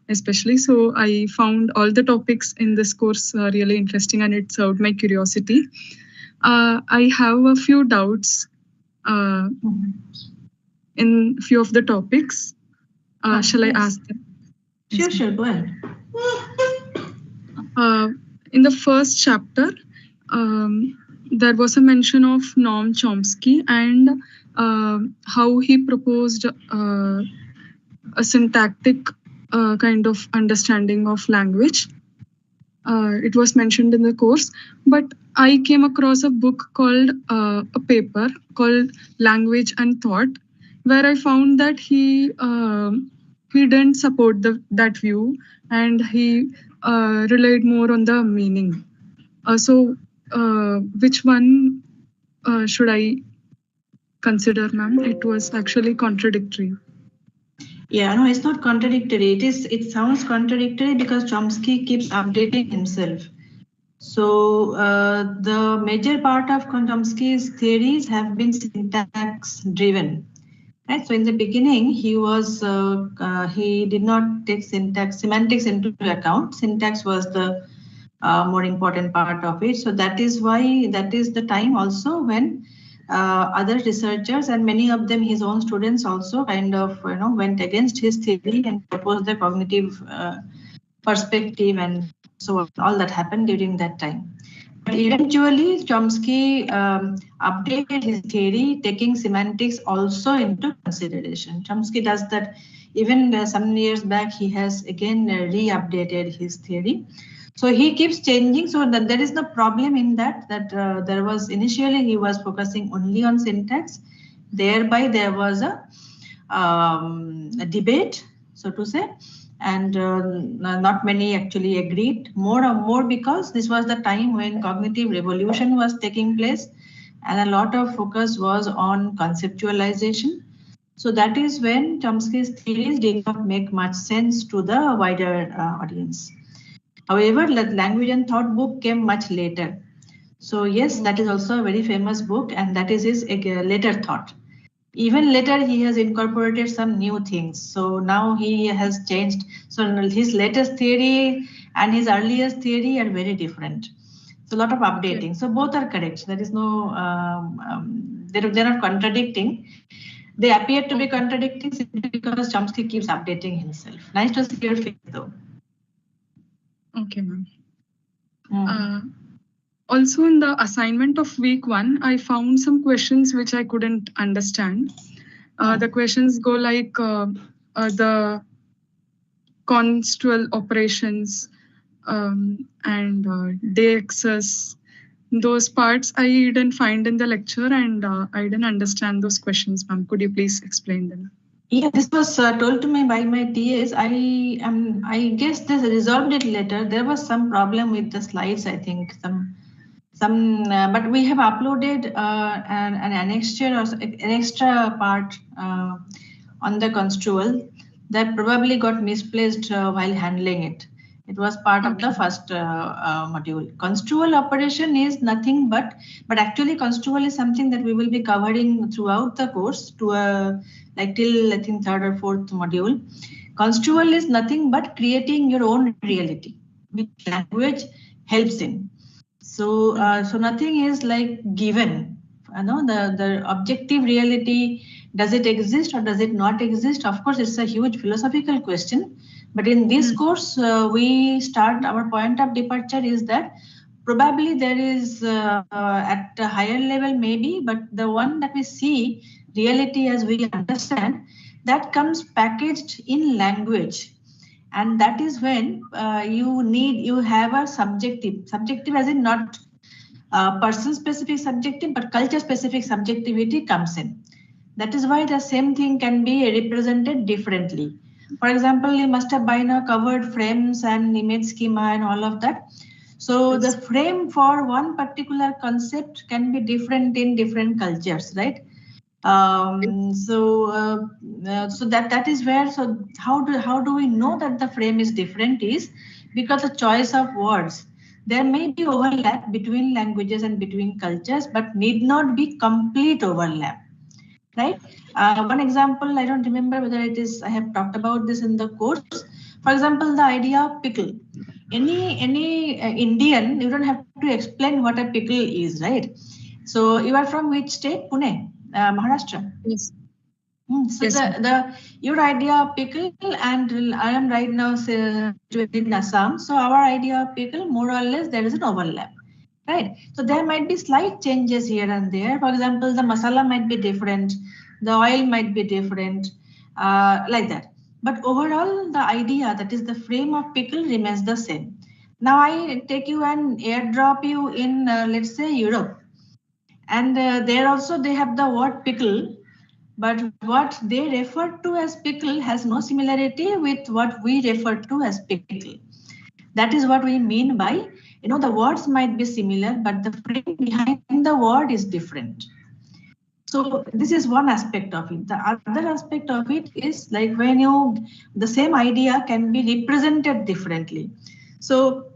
especially. So I found all the topics in this course really interesting, and it served my curiosity. I have a few doubts in few of the topics. Shall I ask them? Sure, go ahead. In the first chapter, there was a mention of Noam Chomsky and how he proposed a syntactic kind of understanding of language. It was mentioned in the course, but I came across a book called a paper called Language and Thought, where I found that he didn't support that view, and he relied more on the meaning. So which one should I consider, ma'am? It was actually contradictory. Yeah, no, it's not contradictory. It sounds contradictory because Chomsky keeps updating himself. So the major part of Chomsky's theories have been syntax driven. Right. So in the beginning, he did not take semantics into account. Syntax was the more important part of it. So that is the time also when other researchers, and many of them his own students, also kind of went against his theory and proposed the cognitive perspective, and so all that happened during that time. But eventually, Chomsky updated his theory, taking semantics also into consideration. Chomsky does that. Even some years back, he has again re-updated his theory. So he keeps changing. So that there is no problem in that. There was initially he was focusing only on syntax. Thereby there was a debate, so to say. And not many actually agreed, more because this was the time when cognitive revolution was taking place and a lot of focus was on conceptualization. So that is when Chomsky's theories did not make much sense to the wider audience. However, the Language and Thought book came much later. So yes, that is also a very famous book, and that is his later thought. Even later, he has incorporated some new things. So now he has changed. So his latest theory and his earliest theory are very different. So a lot of updating. Okay. So both are correct. There is no, they're not contradicting. They appear to be contradicting simply because Chomsky keeps updating himself. Nice to see your face though. Okay, ma'am. Also, in the assignment of week 1, I found some questions which I couldn't understand. The questions go like the constual operations and day excess. Those parts I didn't find in the lecture, and I didn't understand those questions, ma'am. Could you please explain them? Yeah, this was told to me by my TAs. I guess they resolved it later. There was some problem with the slides, I think. But we have uploaded an annexure or an extra part on the construal that probably got misplaced while handling it. It was part of the first module. Construal operation is nothing but actually construal is something that we will be covering throughout the course to like till I think 3rd or 4th module. Construal is nothing but creating your own reality, which language helps in. So, so nothing is like given. The objective reality, does it exist or does it not exist? Of course, it's a huge philosophical question. But in this course, we start, our point of departure is that probably there is at a higher level maybe, but the one that we see, reality as we understand, that comes packaged in language. And that is when you have a subjective as in not person specific subjective, but culture specific subjectivity comes in. That is why the same thing can be represented differently. For example, you must have by now covered frames and image schema and all of that. So the frame for one particular concept can be different in different cultures, right? So that is where, so how do we know that the frame is different is because the choice of words. There may be overlap between languages and between cultures, but need not be complete overlap, right? One example, I don't remember whether it is, I have talked about this in the course. For example, the idea of pickle. Any Indian, you don't have to explain what a pickle is, right? So you are from which state? Pune, Maharashtra. Yes. So Yes, your idea of pickle, and I am right now in Assam. So our idea of pickle, more or less, there is an overlap, right? So there might be slight changes here and there. For example, the masala might be different, the oil might be different, like that. But overall, the idea, that is the frame of pickle, remains the same. Now I take you and airdrop you in, let's say, Europe, and there also they have the word pickle. But what they refer to as pickle has no similarity with what we refer to as pickle. That is what we mean by, the words might be similar, but the frame behind the word is different. So this is one aspect of it. The other aspect of it is like the same idea can be represented differently. So,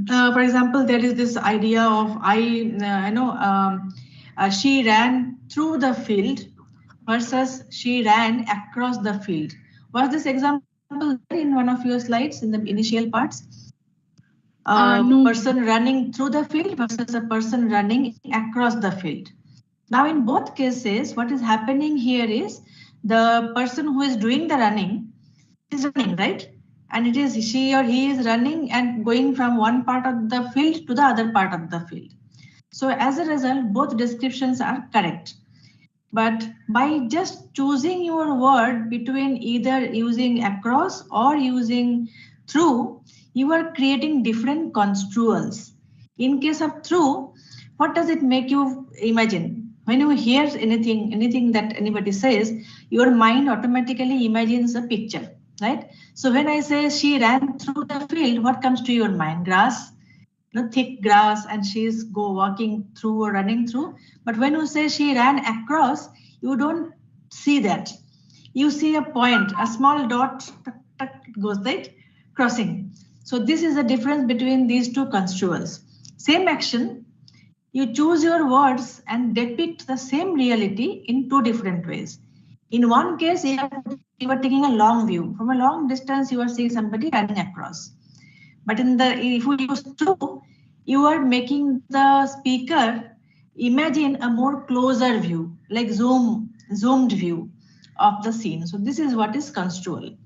for example, there is this idea of she ran through the field versus she ran across the field. Was this example in one of your slides in the initial parts? no. Person running through the field versus a person running across the field. Now, in both cases, what is happening here is the person who is doing the running is running, right? And it is she or he is running and going from one part of the field to the other part of the field. So as a result, both descriptions are correct. But by just choosing your word between either using across or using through, you are creating different construals. In case of through, what does it make you imagine? When you hear anything that anybody says, your mind automatically imagines a picture, right? So when I say she ran through the field, what comes to your mind? Grass, thick grass, and she's walking through or running through. But when you say she ran across, you don't see that. You see a point, a small dot, goes right, crossing. So this is the difference between these two construals. Same action, you choose your words and depict the same reality in two different ways. In one case, you are taking a long view. From a long distance, you are seeing somebody running across. But if you use through, you are making the speaker imagine a more closer view, like zoomed view of the scene. So this is what is construal.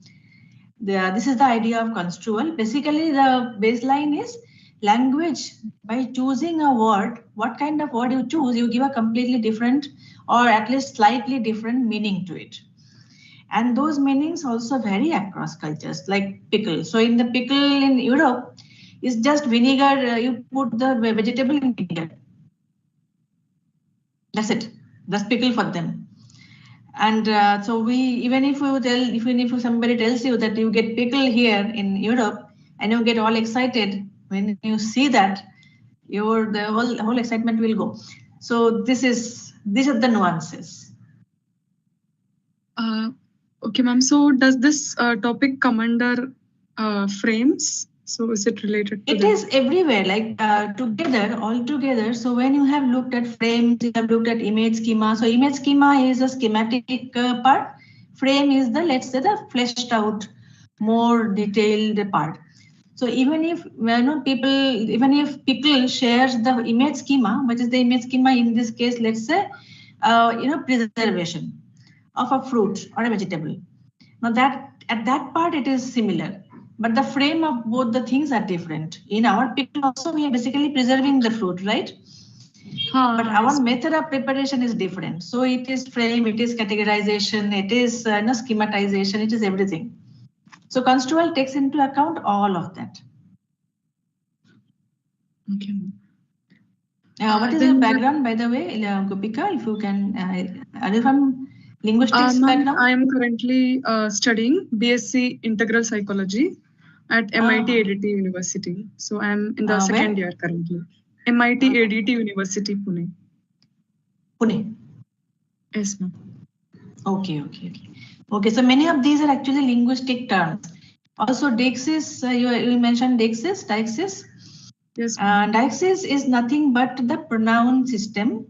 This is the idea of construal. Basically, the baseline is language. By choosing a word, what kind of word you choose, you give a completely different or at least slightly different meaning to it. And those meanings also vary across cultures, like pickle. So in the pickle in Europe, it's just vinegar. You put the vegetable in vinegar. That's it. That's pickle for them. And so even if somebody tells you that you get pickle here in Europe and you get all excited when you see that, the whole excitement will go. So these are the nuances. Okay, ma'am. So does this topic come under frames? So is it related to it is everywhere, like all together. So when you have looked at frames, you have looked at image schema. So image schema is a schematic part. Frame is let's say the fleshed out, more detailed part. So even if pickle shares the image schema, which is the image schema in this case, let's say, preservation of a fruit or a vegetable. Now at that part it is similar, but the frame of both the things are different. In our pickle also we are basically preserving the fruit, right? But our method of preparation is different. So it is frame, it is categorization, it is schematization, it is everything. So construal takes into account all of that. Okay. What is your background, by the way, Gopika? If you can, are you from linguistics background? I am currently studying BSc Integral Psychology at MIT ADT University. So I am in the second year currently. MIT ADT University, Pune. Pune. Yes, ma'am. Okay. So many of these are actually linguistic terms. Also, deixis, you mentioned deixis. Yes. Deixis is nothing but the pronoun system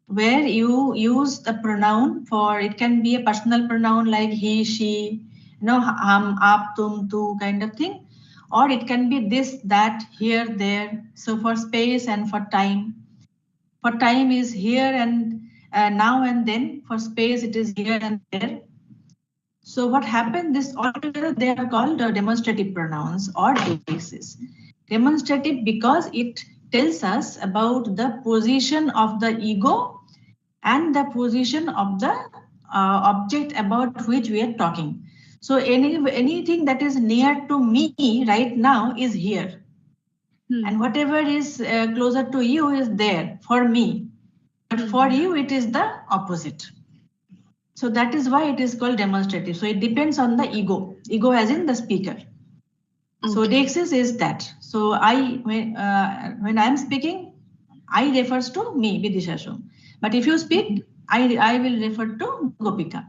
where you use the pronoun for, it can be a personal pronoun like he, she, hum, up, tum, tu kind of thing. Or it can be this, that, here, there. So for space and for time. For time is here and now and then. For space, it is here and there. So what happened, this altogether, they are called demonstrative pronouns or deicsis. Demonstrative because it tells us about the position of the ego and the position of the object about which we are talking. So anything that is near to me right now is here. And whatever is closer to you is there for me. But for you, it is the opposite. So that is why it is called demonstrative. So it depends on the ego. Ego as in the speaker. Okay. So deicsis is that. So when I am speaking, I refers to me, Bidisha Som. But if you speak, I will refer to Gopika.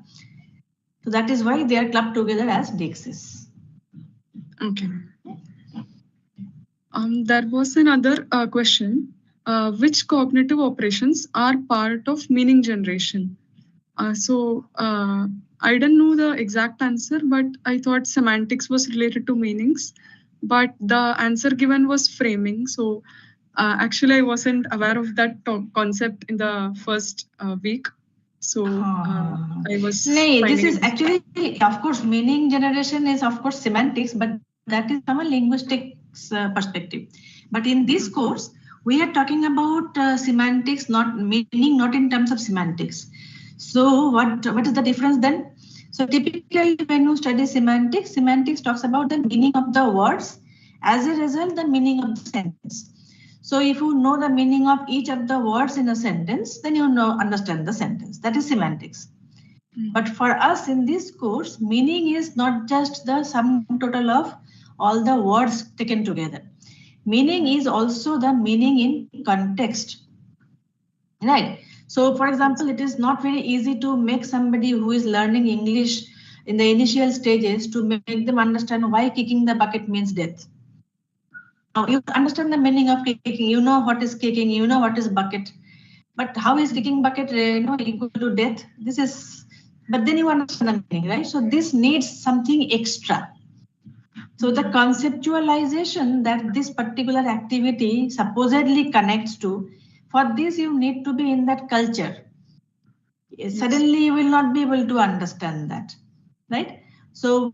So that is why they are clubbed together as deicsis. Okay. There was another question. Which cognitive operations are part of meaning generation? I didn't know the exact answer, but I thought semantics was related to meanings, but the answer given was framing. So actually, I wasn't aware of that concept in the first week. So I was. No, this is actually, of course, meaning generation is of course semantics, but that is from a linguistics perspective. But in this course, we are talking about semantics, not meaning, not in terms of semantics. So what is the difference then? So typically when you study semantics, semantics talks about the meaning of the words, as a result the meaning of the sentence. So if you know the meaning of each of the words in a sentence, then you understand the sentence. That is semantics. But for us in this course, meaning is not just the sum total of all the words taken together. Meaning is also the meaning in context, right? So, for example, it is not very easy to make somebody who is learning English in the initial stages to make them understand why kicking the bucket means death. Now, you understand the meaning of kicking, you know what is kicking, you know what is bucket, but how is kicking bucket equal to death? This is, but then you understand the meaning, right? So this needs something extra. So the conceptualization that this particular activity supposedly connects to, for this you need to be in that culture. Yes. Suddenly you will not be able to understand that, right? So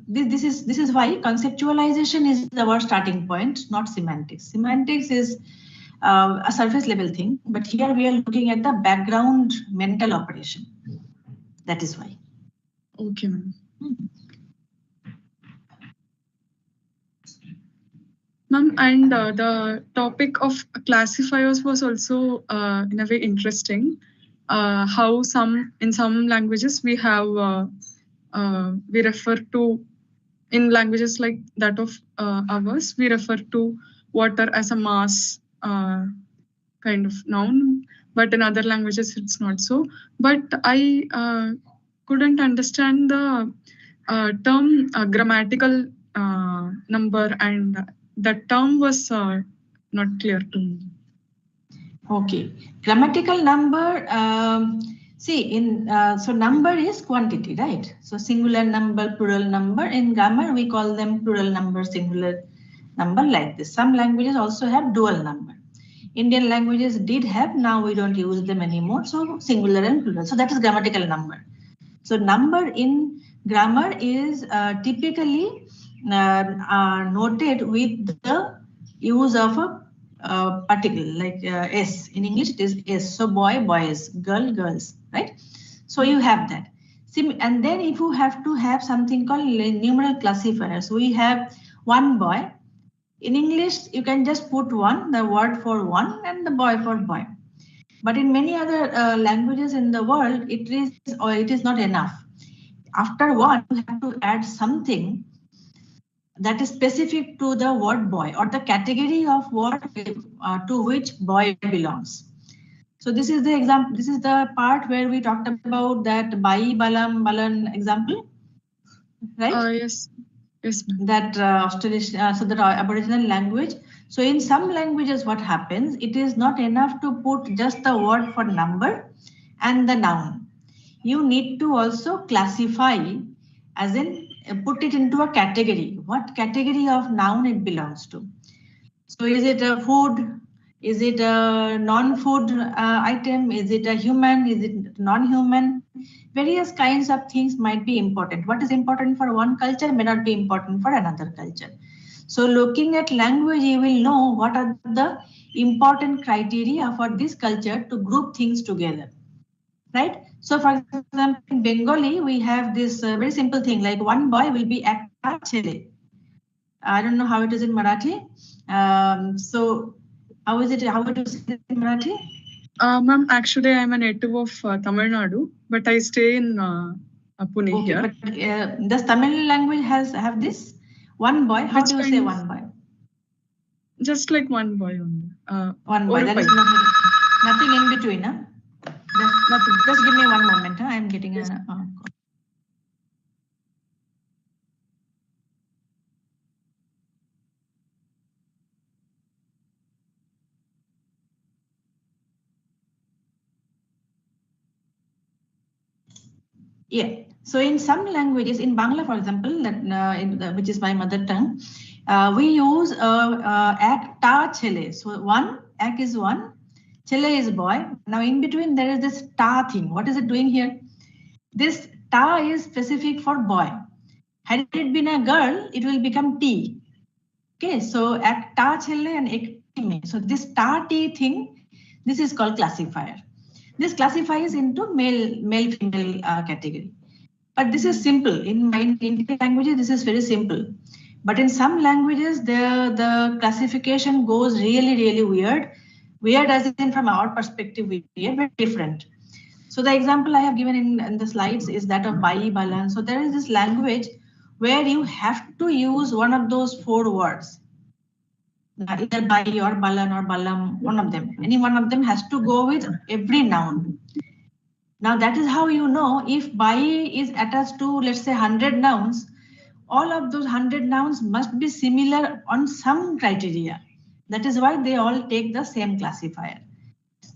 this is why conceptualization is our starting point, not semantics. Semantics is a surface level thing, but here we are looking at the background mental operation. That is why. Okay, ma'am. Ma'am, and the topic of classifiers was also in a way interesting. How in some languages we have we refer to, in languages like that of ours, we refer to water as a mass kind of noun, but in other languages it's not so. But I couldn't understand the term grammatical number, and that term was not clear to me. Okay, grammatical number. So number is quantity, right? So singular number, plural number. In grammar, we call them plural number, singular number, like this. Some languages also have dual number. Indian languages did have, now we don't use them anymore. So singular and plural. So that is grammatical number. So number in grammar is typically noted with the use of a particle, like S. In English it is S. So boy, boys, girl, girls, right? So you have that. And then if you have to have something called numeral classifiers, we have one boy. In English, you can just put one, the word for one, and the boy for boy. But in many other languages in the world, it is not enough. After one, you have to add something that is specific to the word boy or the category of word to which boy belongs. So this is the example. This is the part where we talked about that bai, balam, balan example, right? Yes. Yes. That so the Aboriginal language. So in some languages, what happens? It is not enough to put just the word for number and the noun. You need to also classify as in put it into a category. What category of noun it belongs to? So is it a food? Is it a non-food item? Is it a human? Is it non-human? Various kinds of things might be important. What is important for one culture may not be important for another culture. So looking at language, you will know what are the important criteria for this culture to group things together, right? So for example, in Bengali, we have this very simple thing, like one boy will be ekta chele. I don't know how it is in Marathi. So how is it? How it is in Marathi? Ma'am, actually, I'm a native of Tamil Nadu, but I stay in Pune here. But does Tamil language have this one boy? How do you say one boy? Just like one boy only. One boy. There is nothing in between, huh? Nothing. Just give me one moment. Huh? I am getting a call. Yeah. So in some languages, in Bangla, for example, that which is my mother tongue, we use ak ta chele. So one ak is one, chele is boy. Now in between there is this ta thing. What is it doing here? This ta is specific for boy. Had it been a girl, it will become T. Okay, so ak ta chele and ek me. So this ta T thing, this is called classifier. This classifies into male female category. But this is simple. In my Indian languages, this is very simple. But in some languages, the classification goes really weird. Weird as in from our perspective, weird, very different. So the example I have given in the slides is that of Bai Balan. So there is this language where you have to use one of those 4 words. Either Bai or Balan or Balam, one of them. Any one of them has to go with every noun. Now that is how you know if Bai is attached to, let's say, 100 nouns, all of those 100 nouns must be similar on some criteria. That is why they all take the same classifier.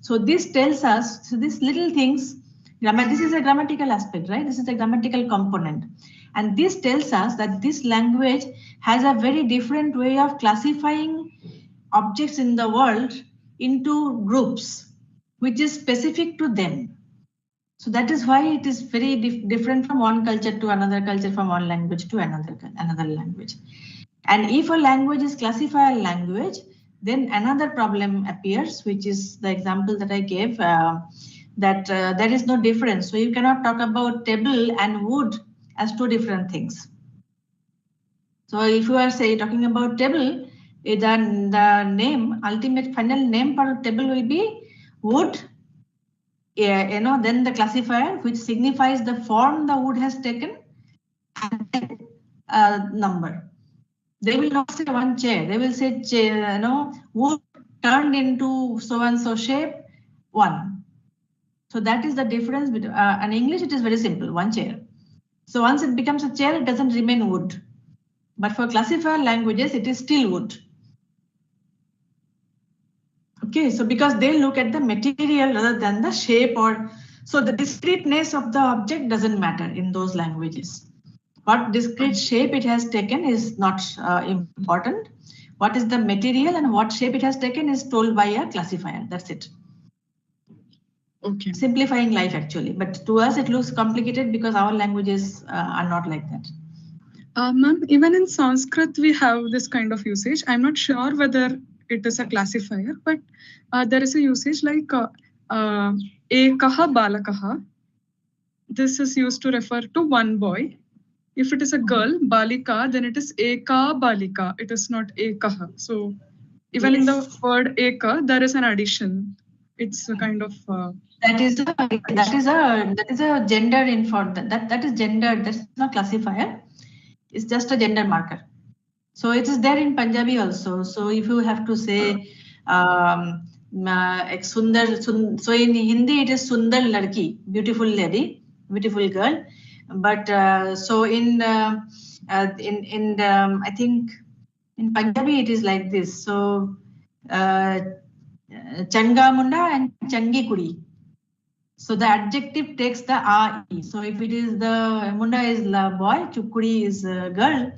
So this tells us, so these little things, this is a grammatical aspect, right? This is a grammatical component. And this tells us that this language has a very different way of classifying objects in the world into groups, which is specific to them. So that is why it is very different from one culture to another culture, from one language to another language. And if a language is classifier language, then another problem appears, which is the example that I gave, that there is no difference. So you cannot talk about table and wood as 2 different things. So if you are talking about table, the name, ultimate final name for table will be wood. Then the classifier, which signifies the form the wood has taken, and number. They will not say one chair. They will say, wood turned into so and so shape, 1. So that is the difference between. In English, it is very simple, 1 chair. So once it becomes a chair, it doesn't remain wood. But for classifier languages, it is still wood. Okay, so because they look at the material rather than the shape, or so the discreteness of the object doesn't matter in those languages. What discrete shape it has taken is not important. What is the material and what shape it has taken is told by a classifier. That's it. Okay. Simplifying life actually, but to us it looks complicated because our languages are not like that. Ma'am, even in Sanskrit we have this kind of usage. I'm not sure whether it is a classifier, but there is a usage like ekaha balakaha. This is used to refer to one boy. If it is a girl, balika, then it is eka balika. It is not ekaha. So even in the word eka, there is an addition. It's a kind of that is a gender info. That is gender. That's not classifier. It's just a gender marker. So it is there in Punjabi also. So if you have to say sundar, so in Hindi it is sundar ladki, beautiful lady, beautiful girl. But so in I think in Punjabi it is like this. So changa munda and changi kudi. So the adjective takes the a-e. So if it is the Munda is la boy, Chukuri is a girl.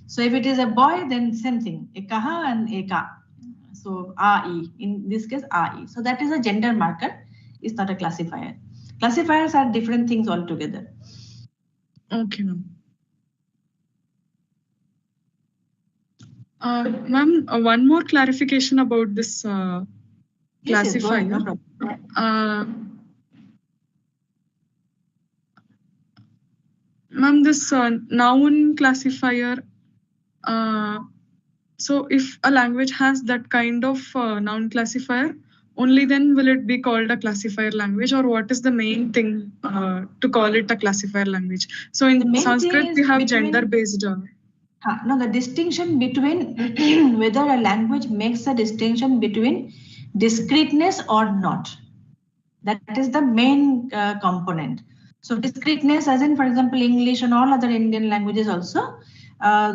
So if it is a boy, then same thing, ekaha and eka. So a-e, in this case a-e. So that is a gender marker, it's not a classifier. Classifiers are different things altogether. Okay, ma'am. Ma'am, one more clarification about this classifier. Yes, no Ma'am, this noun classifier, so if a language has that kind of noun classifier, only then will it be called a classifier language, or what is the main thing to call it a classifier language? So in Sanskrit, we have gender-based. No, the distinction between whether a language makes a distinction between discreteness or not. That is the main component. So discreteness, as in, for example, English and all other Indian languages also,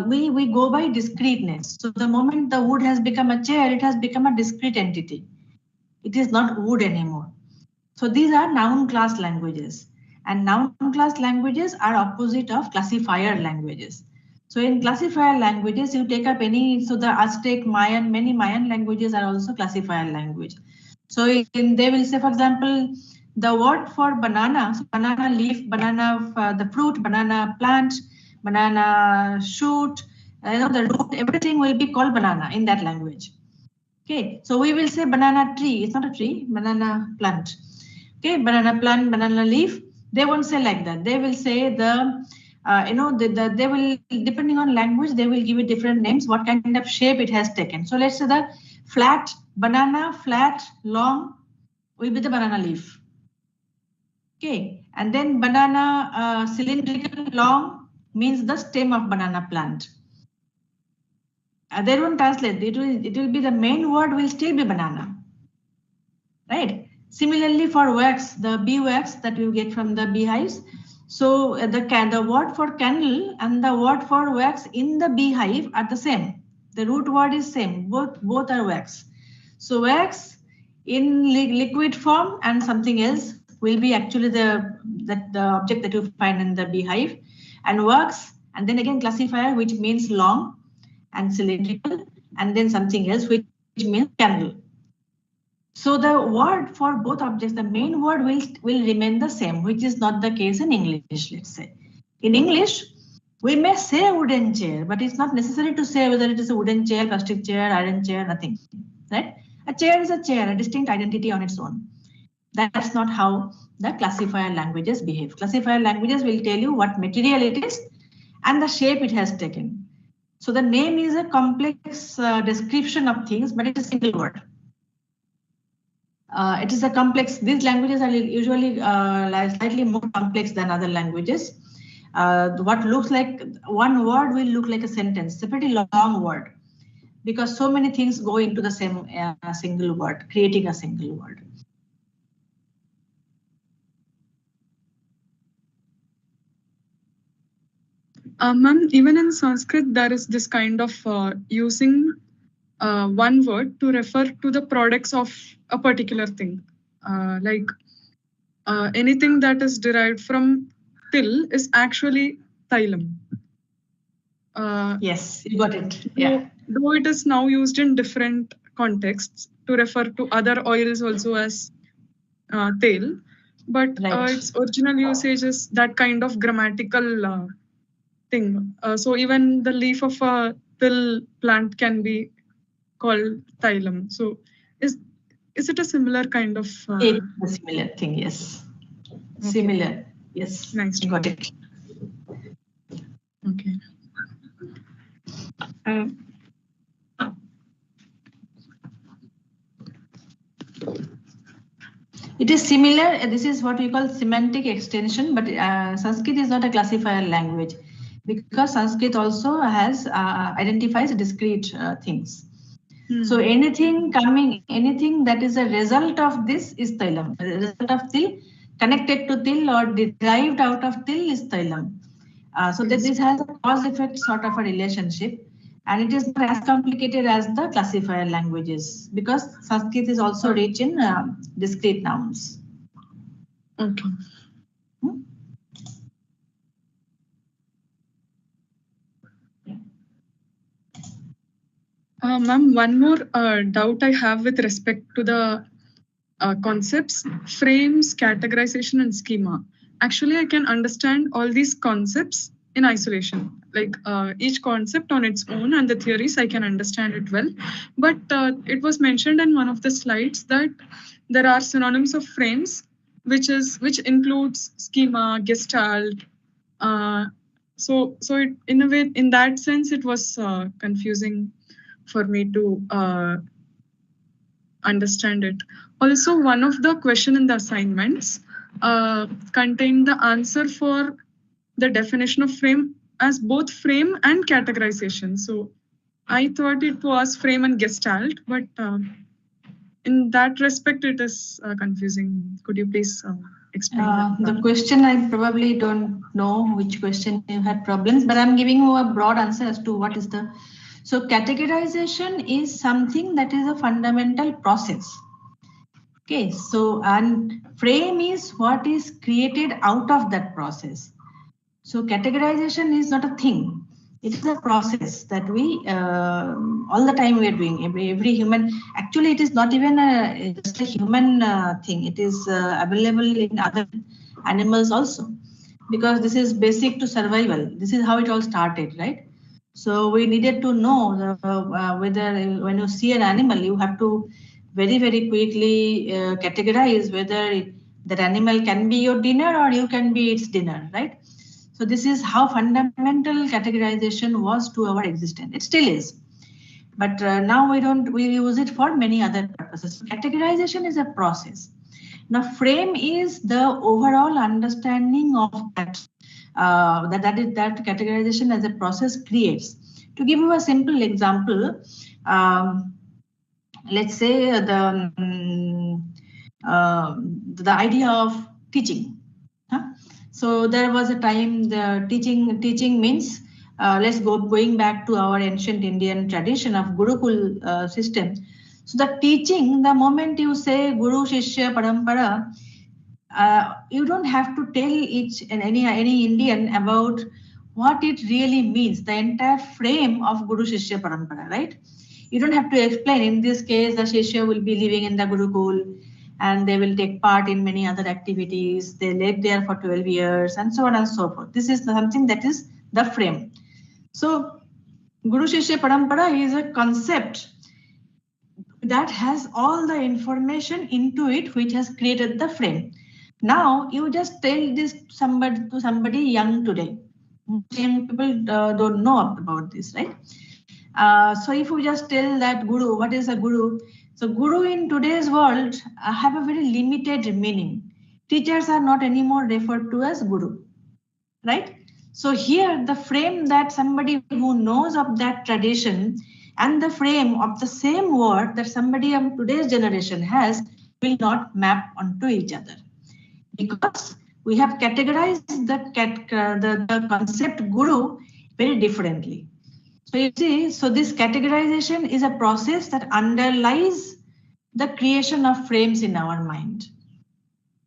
we go by discreteness. So the moment the wood has become a chair, it has become a discrete entity. It is not wood anymore. So these are noun class languages, and noun class languages are opposite of classifier languages. So in classifier languages, you take up any, so the Aztec, Mayan, many Mayan languages are also classifier language. So they will say, for example, the word for banana, so banana leaf, banana, the fruit, banana plant, banana shoot, the root, everything will be called banana in that language. Okay, so we will say banana tree, it's not a tree, banana plant. Okay, banana plant, banana leaf, they won't say like that. They will say the, they will, depending on language, they will give it different names, what kind of shape it has taken. So let's say the flat, banana, flat, long, will be the banana leaf. Okay, and then banana cylindrical, long, means the stem of banana plant. They don't translate, it will be the main word will still be banana, right? Similarly for wax, the bee wax that you get from the beehives. So the word for candle and the word for wax in the beehive are the same. The root word is same, both are wax. So wax in liquid form and something else will be actually the object that you find in the beehive, and wax, and then again classifier, which means long and cylindrical, and then something else which means candle. So the word for both objects, the main word will remain the same, which is not the case in English, let's say. In English, we may say wooden chair, but it's not necessary to say whether it is a wooden chair, plastic chair, iron chair, nothing, right? A chair is a chair, a distinct identity on its own. That's not how the classifier languages behave. Classifier languages will tell you what material it is and the shape it has taken. So the name is a complex description of things, but it is a single word. It is a complex, these languages are usually slightly more complex than other languages. What looks like one word will look like a sentence. It's a pretty long word because so many things go into the same single word, creating a single word. Ma'am, even in Sanskrit, there is this kind of using one word to refer to the products of a particular thing. Like anything that is derived from till is actually thylum. Yes, you got it. Yeah. Though it is now used in different contexts to refer to other oils also as tel, but its original usage is that kind of grammatical thing. So even the leaf of a till plant can be called thylum. So is it a similar kind of? It's a similar thing, yes. Okay. Similar, yes. Nice. Got it. Okay. It is similar. This is what we call semantic extension, but Sanskrit is not a classifier language because Sanskrit also has identifies discrete things. So anything that is a result of this is thylum. The result of til, connected to til or derived out of til is thylum. So that this has a cause-effect sort of a relationship, and it is not as complicated as the classifier languages because Sanskrit is also rich in discrete nouns. Okay. Ma'am, one more doubt I have with respect to the concepts, frames, categorization, and schema. Actually, I can understand all these concepts in isolation. Like each concept on its own and the theories, I can understand it well. But it was mentioned in one of the slides that there are synonyms of frames, which includes schema, gestalt. So it, in a way, in that sense, it was confusing for me to understand it. Also, one of the question in the assignments contained the answer for the definition of frame as both frame and categorization. So I thought it was frame and gestalt, but in that respect, it is confusing. Could you please explain that? The question, I probably don't know which question you had problems, but I'm giving you a broad answer as to what is the. So categorization is something that is a fundamental process. Okay, so and frame is what is created out of that process. So categorization is not a thing. It is a process that we all the time we are doing. Every human, actually, it is not even just a human thing. It is available in other animals also, because this is basic to survival. This is how it all started, right? So we needed to know whether when you see an animal, you have to very quickly categorize whether that animal can be your dinner or you can be its dinner, right? So this is how fundamental categorization was to our existence. It still is, but now we use it for many other purposes. So categorization is a process. Now frame is the overall understanding of that that categorization as a process creates. To give you a simple example, let's say the idea of teaching. So there was a time the teaching means going back to our ancient Indian tradition of Gurukul system. So the teaching, the moment you say Guru Shishya Parampara, you don't have to tell any Indian about what it really means, the entire frame of Guru Shishya Parampara, right? You don't have to explain. In this case, the Shishya will be living in the Gurukul and they will take part in many other activities. They live there for 12 years and so on and so forth. This is something that is the frame. So Guru Shishya Parampara is a concept that has all the information into it, which has created the frame. Now you just tell this to somebody young today. Young people don't know about this, right? So if you just tell that Guru, what is a Guru? So Guru in today's world have a very limited meaning. Teachers are not anymore referred to as Guru, right? So here the frame that somebody who knows of that tradition and the frame of the same word that somebody of today's generation has will not map onto each other, because we have categorized the concept Guru very differently. So you see, so this categorization is a process that underlies the creation of frames in our mind.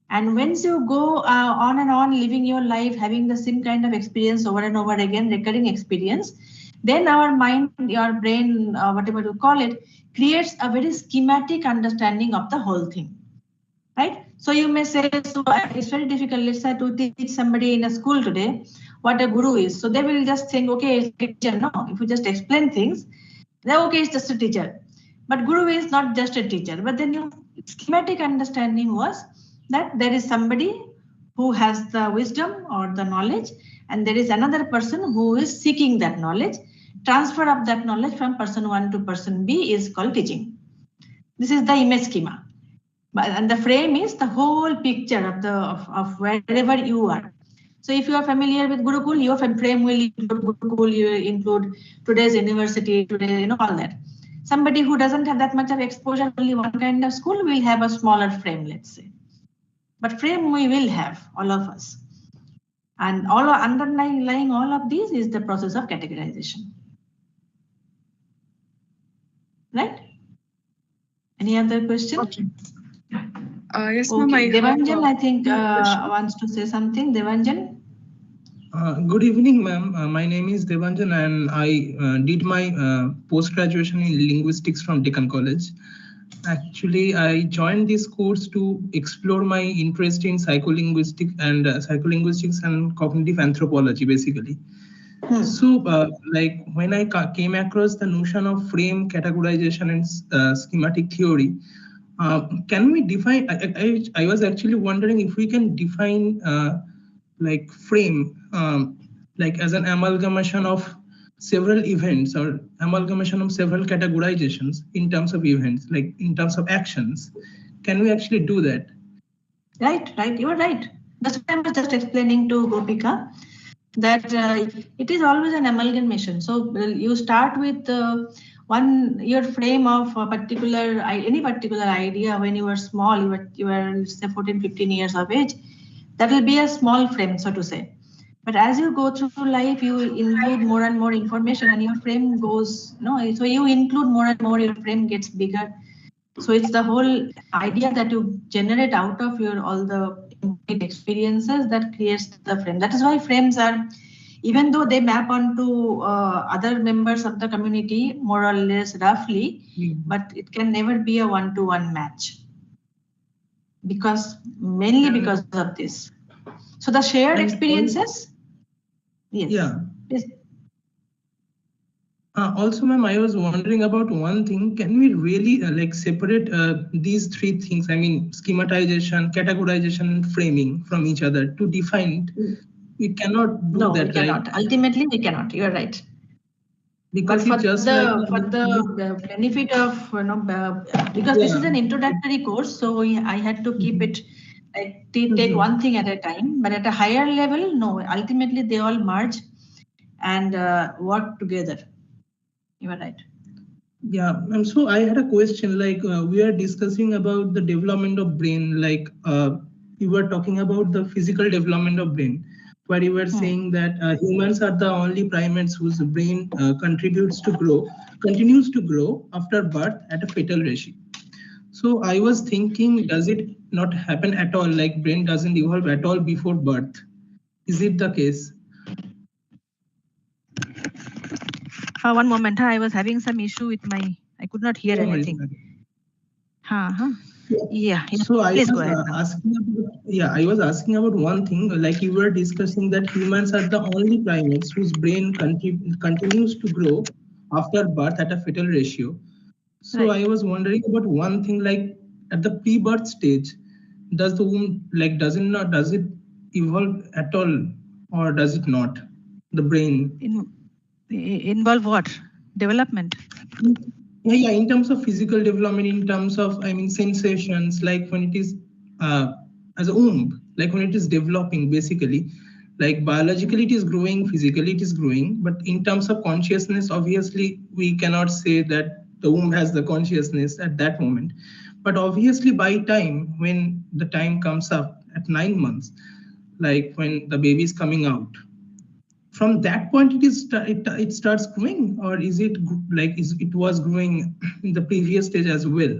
And once you go on and on living your life, having the same kind of experience over and over again, recurring experience, then our mind, your brain, whatever you call it, creates a very schematic understanding of the whole thing, right? So you may say, so it's very difficult, let's say, to teach somebody in a school today what a Guru is. So they will just think, okay, it's a teacher. No, if you just explain things, then okay, it's just a teacher. But Guru is not just a teacher. But then your schematic understanding was that there is somebody who has the wisdom or the knowledge, and there is another person who is seeking that knowledge. Transfer of that knowledge from person 1 to person B is called teaching. This is the image schema. And the frame is the whole picture of wherever you are. So if you are familiar with Gurukul, your frame will include Gurukul, you will include today's university, today, all that. Somebody who doesn't have that much of exposure, only one kind of school, will have a smaller frame, let's say. But frame we will have, all of us. And all underlying all of these is the process of categorization. Right? Any other question? Okay. Yes, ma'am. Okay, Devanjan, I think wants to say something. Devanjan. Good evening, ma'am. My name is Devanjan, and I did my post-graduation in linguistics from Deccan College. Actually, I joined this course to explore my interest in psycholinguistics and cognitive anthropology, basically. So, like when I came across the notion of frame categorization and schematic theory, can we define? I was actually wondering if we can define like frame like as an amalgamation of several events or amalgamation of several categorizations in terms of events, like in terms of actions. Can we actually do that? Right, you are right. That's what I was just explaining to Gopika, that it is always an amalgamation. So you start with your frame of a particular, any particular idea when you were small, you were say 14, 15 years of age. That will be a small frame, so to say. But as you go through life, you include more and more information, and your frame goes, so you include more and more, your frame gets bigger. So it's the whole idea that you generate out of all the experiences that creates the frame. That is why frames are, even though they map onto other members of the community more or less roughly, but it can never be a one-to-one match. Mainly because of this. So the shared experiences. Yes. Yeah. Yes. Also, ma'am, I was wondering about one thing. Can we really like separate these three things? I mean, schematization, categorization, and framing from each other to define it. We cannot do that, we cannot. Right? Ultimately, we cannot. You are right. Because but for the benefit of because this is an introductory course, so I had to keep it take one thing at a time. But at a higher level, no. Ultimately, they all merge and work together. You are right. Yeah, and so I had a question. Like we are discussing about the development of brain. Like you were talking about the physical development of brain, where you were saying that humans are the only primates whose brain continues to grow after birth at a fetal ratio. So I was thinking, does it not happen at all? Like brain doesn't evolve at all before birth? Is it the case? One moment, I was having some issue with I could not hear anything. Yeah. So I was asking about one thing, like you were discussing that humans are the only primates whose brain continues to grow after birth at a fetal ratio. So I was wondering about one thing, like at the pre-birth stage, does the womb does it evolve at all, or does it not? The brain involve what? Development? Yeah, in terms of physical development, in terms of sensations, like when it is as a womb, like when it is developing, basically, like biologically it is growing, physically it is growing, but in terms of consciousness, obviously we cannot say that the womb has the consciousness at that moment. But obviously by time, when the time comes up at 9 months, like when the baby is coming out, from that point it starts growing, or is it like it was growing in the previous stage as well?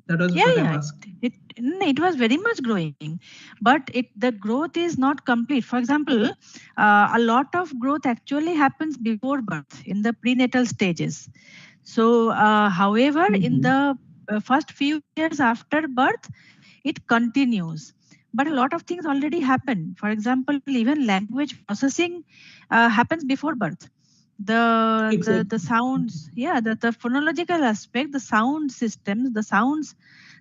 That was what I'm asking. It was very much growing, but the growth is not complete. For example, a lot of growth actually happens before birth in the prenatal stages. So however, in the first few years after birth, it continues. But a lot of things already happen. For example, even language processing happens before birth. The sounds, the phonological aspect, the sound systems, the sounds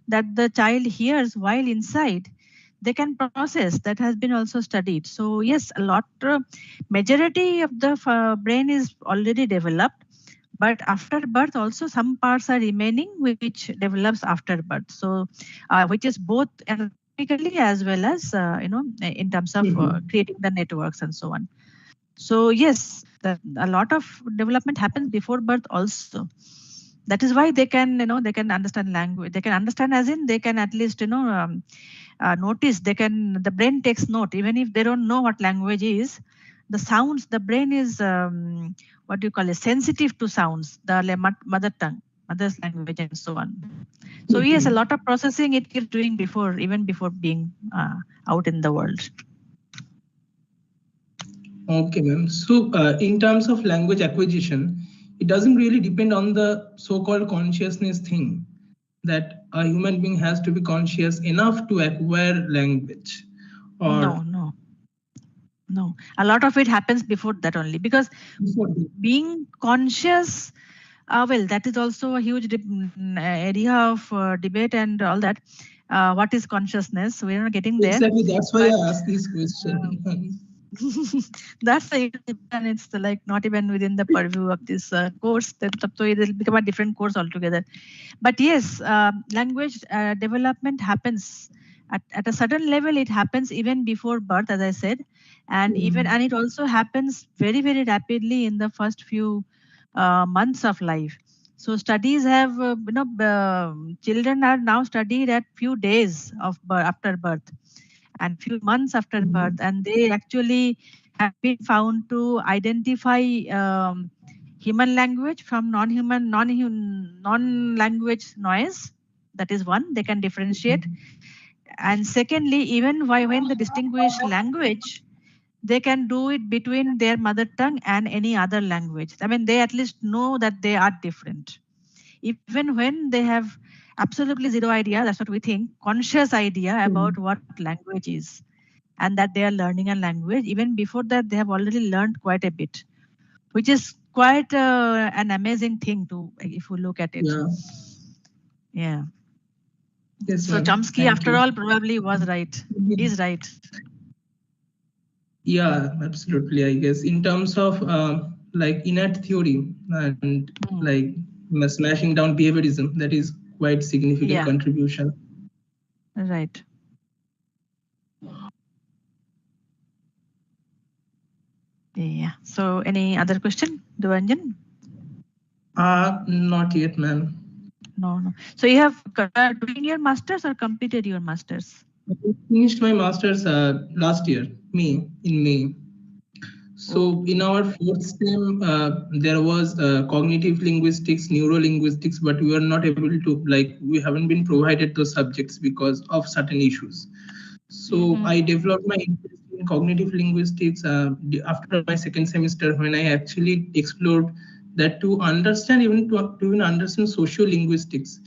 that the child hears while inside, they can process. That has been also studied. So yes, majority of the brain is already developed, but after birth also some parts are remaining which develops after birth. So which is both as well as in terms of creating the networks and so on. So yes, a lot of development happens before birth also. That is why they can understand language. They can understand, as in they can at least notice. The brain takes note even if they don't know what language is. The sounds, the brain is sensitive to sounds, the mother tongue. mother's language, and so on. So yes, a lot of processing it keeps doing even before being out in the world. Okay, ma'am. So in terms of language acquisition, it doesn't really depend on the so-called consciousness thing, that a human being has to be conscious enough to acquire language. Or no. A lot of it happens before that only, because being conscious, well, that is also a huge area of debate and all that. What is consciousness? We're not getting there. Exactly, that's why I asked this question. That's and it's like not even within the purview of this course. So it will become a different course altogether. But yes, language development happens at a certain level. It happens even before birth, as I said, and and it also happens very, very rapidly in the first few months of life. So studies have, children are now studied at few days of after birth and few months after birth, and they actually have been found to identify human language from non-language noise. That is one, they can differentiate. And secondly, even when they distinguish language, they can do it between their mother tongue and any other language. I mean, they at least know that they are different. Even when they have absolutely zero idea, that's what we think, conscious idea about what language is, and that they are learning a language. Even before that, they have already learned quite a bit, which is quite an amazing thing if you look at it. Yeah. Yes, so Chomsky, after all, probably was right. He's right. Yeah, absolutely. I guess in terms of like innate theory and like smashing down behaviorism, that is quite significant contribution. Right. Yeah. So any other question, Devanjan? Not yet, ma'am. No. So you have doing your masters or completed your masters? I finished my masters last year, in May. So in our fourth STEM, there was cognitive linguistics, neurolinguistics, but we were not able to, we haven't been provided those subjects because of certain issues. So I developed my interest in cognitive linguistics after my second semester, when I actually explored that to understand, to understand sociolinguistics,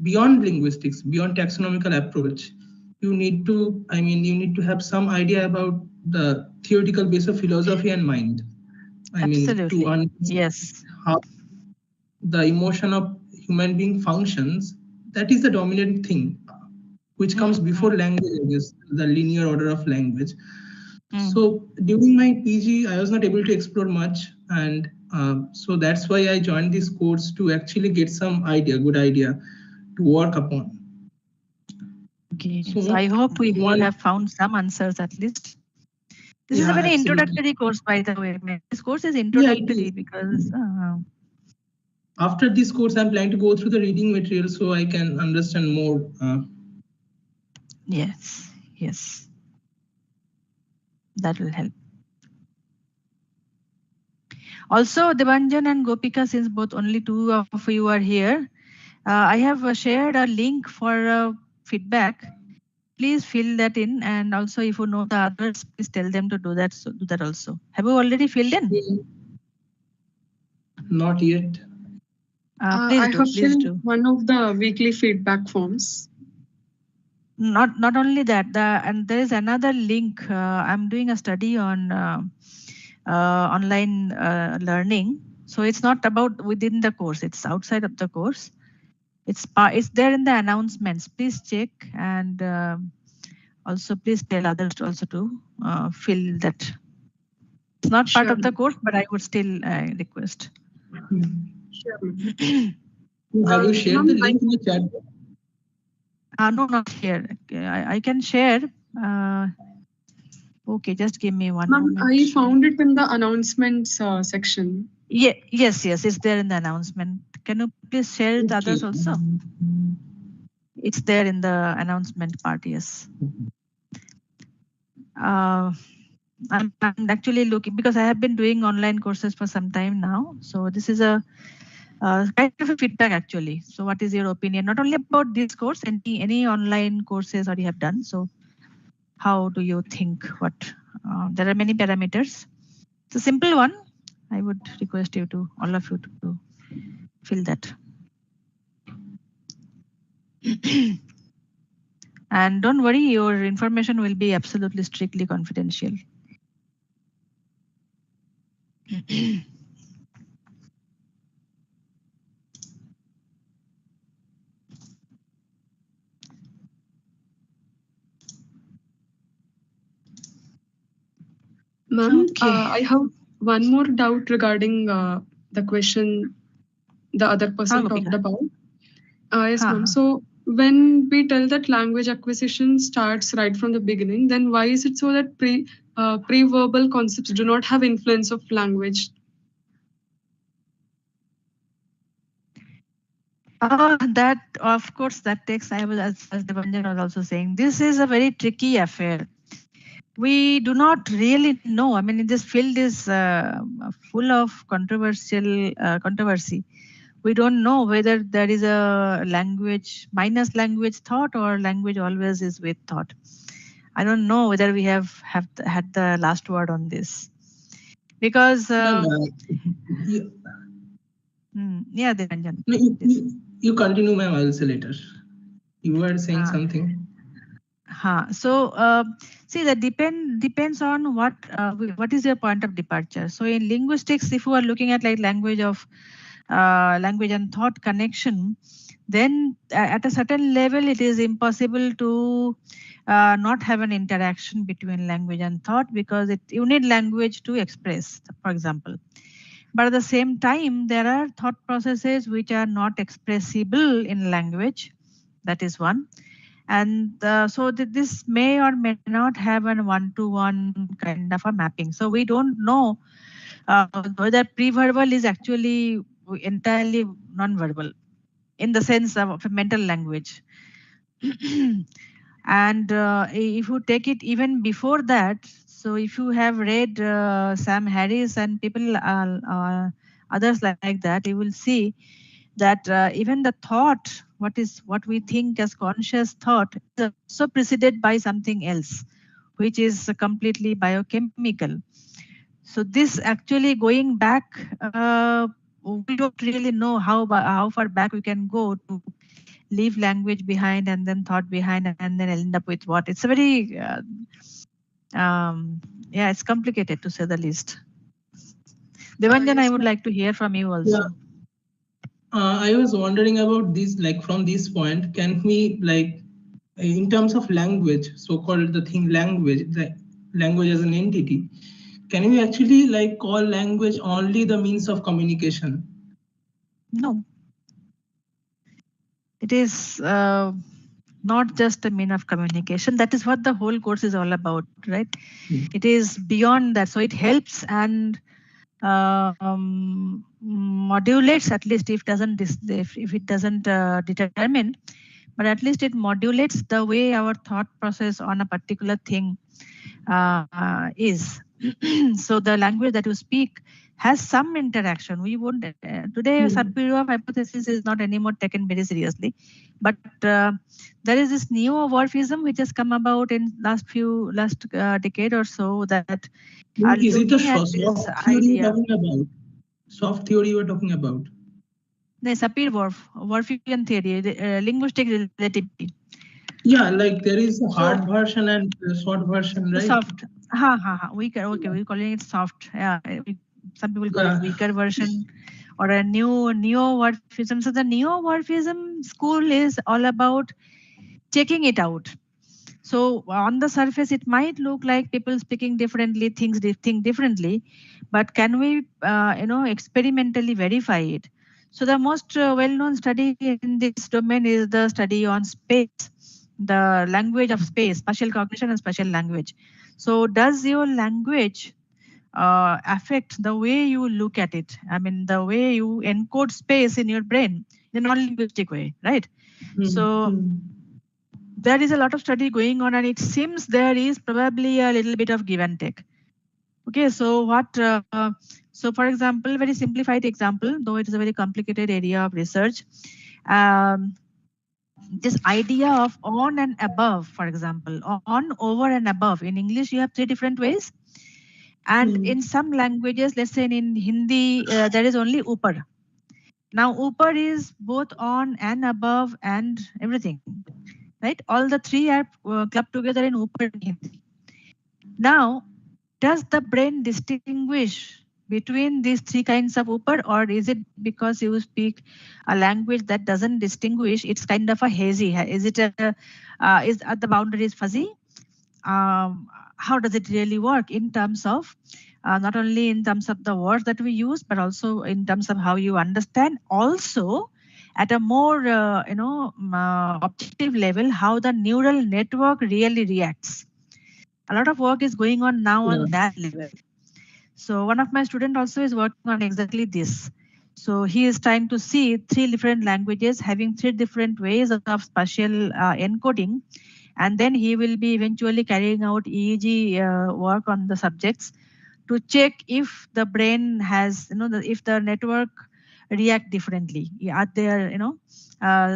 beyond linguistics, beyond taxonomical approach, you need to have some idea about the theoretical base of philosophy and mind. Absolutely. To understand how the emotion of human being functions, that is the dominant thing, which comes before language, I guess, the linear order of language. So during my PG, I was not able to explore much, and so that's why I joined this course, to actually get some good idea to work upon. Okay, so I hope we have found some answers at least. This is a very introductory course, by the way. This course is introductory because after this course, I'm planning to go through the reading material so I can understand more. Yes, that will help. Also, Devanjan and Gopika, since both only two of you are here, I have shared a link for feedback. Please fill that in, and also if you know the others, please tell them to do that. So do that also. Have you already filled in? Not yet. I have filled one of the weekly feedback forms. Not only that, and there is another link. I'm doing a study on online learning. So it's not about within the course, it's outside of the course. It's there in the announcements. Please check, and also please tell others also to fill that. It's not part of the course, but I would still request. Sure. Have you shared the link in the chat? No, not here. I can share. Okay, just give me one moment. I found it in the announcements section. Yes, it's there in the announcement. Can you please share it to others also? It's there in the announcement part, yes. I'm actually looking, because I have been doing online courses for some time now. So this is a kind of a feedback actually. So what is your opinion, not only about this course, any online courses that you have done? So how do you think? What there are many parameters. It's a simple one. I would request you to, all of you, to fill that. And don't worry, your information will be absolutely strictly confidential. Ma'am, Okay. I have one more doubt regarding the question the other person talked about. Yes, ma'am. So when we tell that language acquisition starts right from the beginning, then why is it so that pre-verbal concepts do not have influence of language? That, of course, that takes, as Devanjan was also saying, this is a very tricky affair. We do not really know. I mean, this field is full of controversy. We don't know whether there is a language minus language thought or language always is with thought. I don't know whether we have had the last word on this, because yeah, Devanjan. You continue, ma'am. I'll say later. You were saying something. So see, that depends on what is your point of departure. So in linguistics, if you are looking at like language and thought connection, then at a certain level it is impossible to not have an interaction between language and thought, because you need language to express, for example. But at the same time, there are thought processes which are not expressible in language. That is one. And so this may or may not have a one-to-one kind of a mapping. So we don't know whether pre-verbal is actually entirely non-verbal in the sense of a mental language. And if you take it even before that, so if you have read Sam Harris and people others like that, you will see that even the thought, what we think as conscious thought, is also preceded by something else, which is completely biochemical. So this actually going back, we don't really know how far back we can go to leave language behind and then thought behind and then end up with what. It's a very yeah, it's complicated to say the least. Devanjan, I would like to hear from you also. Yeah. I was wondering about this, like from this point, can we, like in terms of language, so-called the thing language, the language as an entity, can we actually like call language only the means of communication? No. It is not just a mean of communication. That is what the whole course is all about, right? It is beyond that. So it helps and modulates, at least if it doesn't determine, but at least it modulates the way our thought process on a particular thing is. So the language that you speak has some interaction. We won't today superior hypothesis is not anymore taken very seriously, but there is this neo-Worfism which has come about in last decade or so, that is it a soft theory you're talking about? Soft theory you were talking about? No, Sapir-Whorfian theory, linguistic relativity. Yeah, like there is a hard version and a short version, right? Soft. Weaker. Okay, we're calling it soft. Yeah, some people call it weaker version or a neo-Worfism. So the neo-Worfism school is all about checking it out. So on the surface, it might look like people speaking differently, think differently, but can we, experimentally verify it? So the most well-known study in this domain is the study on space, the language of space, spatial cognition and spatial language. So does your language affect the way you look at it? I mean, the way you encode space in your brain in a non-linguistic way, right? So there is a lot of study going on, and it seems there is probably a little bit of give and take. Okay, so what So for example, very simplified example, though it is a very complicated area of research, this idea of on and above, for example, on, over and above. In English, you have 3 different ways. And in some languages, let's say in Hindi, there is only upar. Now, upar is both on and above and everything, right? All the 3 are clubbed together in upar in Hindi. Now, does the brain distinguish between these 3 kinds of upar, or is it because you speak a language that doesn't distinguish? It's kind of a hazy. Is it is at the boundaries fuzzy? How does it really work in terms of not only in terms of the words that we use, but also in terms of how you understand, also at a more objective level, how the neural network really reacts. A lot of work is going on now on that level. So one of my students also is working on exactly this. So he is trying to see 3 different languages having 3 different ways of spatial encoding. And then he will be eventually carrying out EEG work on the subjects to check if the brain has, if the network react differently. Are there,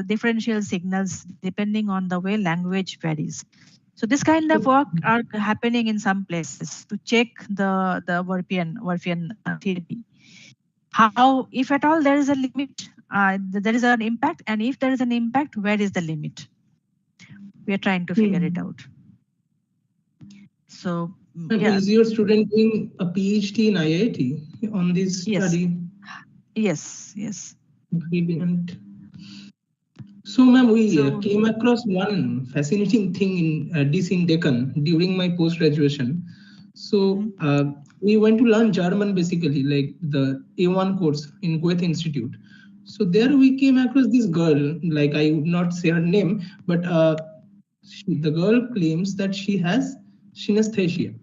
differential signals depending on the way language varies. So this kind of work are happening in some places to check the Whorfian theory. How, if at all, there is a limit, there is an impact, and if there is an impact, where is the limit? We are trying to figure it out. So, is your student doing a PhD in IIT on this study? Yes. Brilliant. So, ma'am, we came across one fascinating thing in in Deccan during my post-graduation. So, we went to learn German, basically, like the A1 course in Goethe Institute. So there we came across this girl, like I would not say her name, but the girl claims that she has synesthesia.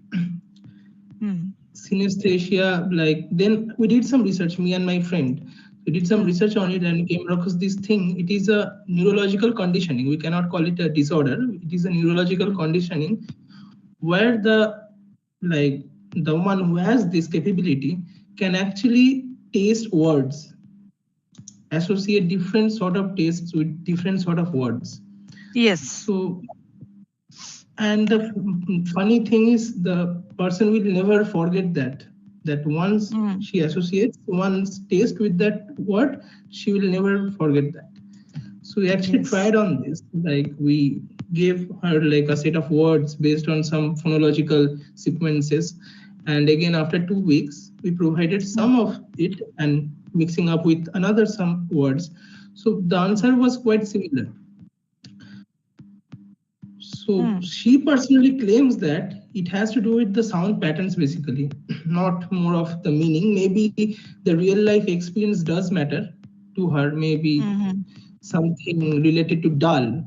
Synesthesia, like, then we did some research, me and my friend. We did some research on it and came across this thing. It is a neurological conditioning. We cannot call it a disorder. It is a neurological conditioning where the one who has this capability can actually taste words, associate different sort of tastes with different sort of words. Yes. So, and the funny thing is the person will never forget that once she associates one's taste with that word, she will never forget that. So we actually tried on this, like we gave her like a set of words based on some phonological sequences. And again, after 2 weeks, we provided some of it and mixing up with another some words. So the answer was quite similar. So she personally claims that it has to do with the sound patterns, basically, not more of the meaning. Maybe the real life experience does matter to her, maybe something related to dal.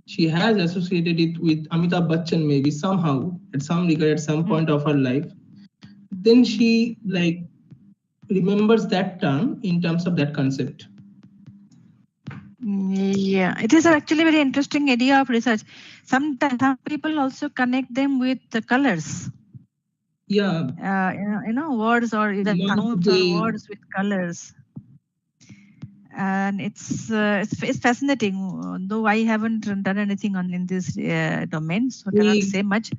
She has associated it with Amitabh Bachchan, maybe somehow, at some regard, at some point of her life. Then she like remembers that term in terms of that concept. Yeah, it is actually very interesting area of research. Sometimes some people also connect them with the colors. Yeah. Words or either sounds or words with colors. And it's fascinating, though I haven't done anything in this domain, so I cannot say much.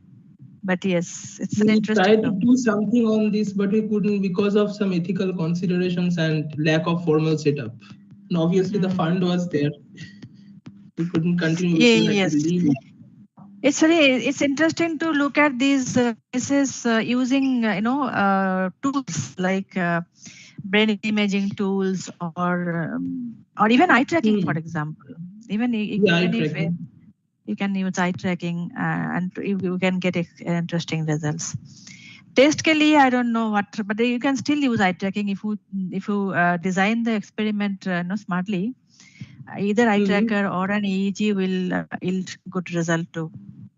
But yes, it's an interesting. We tried to do something on this, but we couldn't because of some ethical considerations and lack of formal setup. And obviously, the fund was there. We couldn't continue. Yes. It's interesting to look at these cases using tools like brain imaging tools or even eye tracking, for example. Even if you can use eye tracking and you can get interesting results. Testally, I don't know what, but you can still use eye tracking if you design the experiment smartly. Either eye tracker or an EEG will yield good result to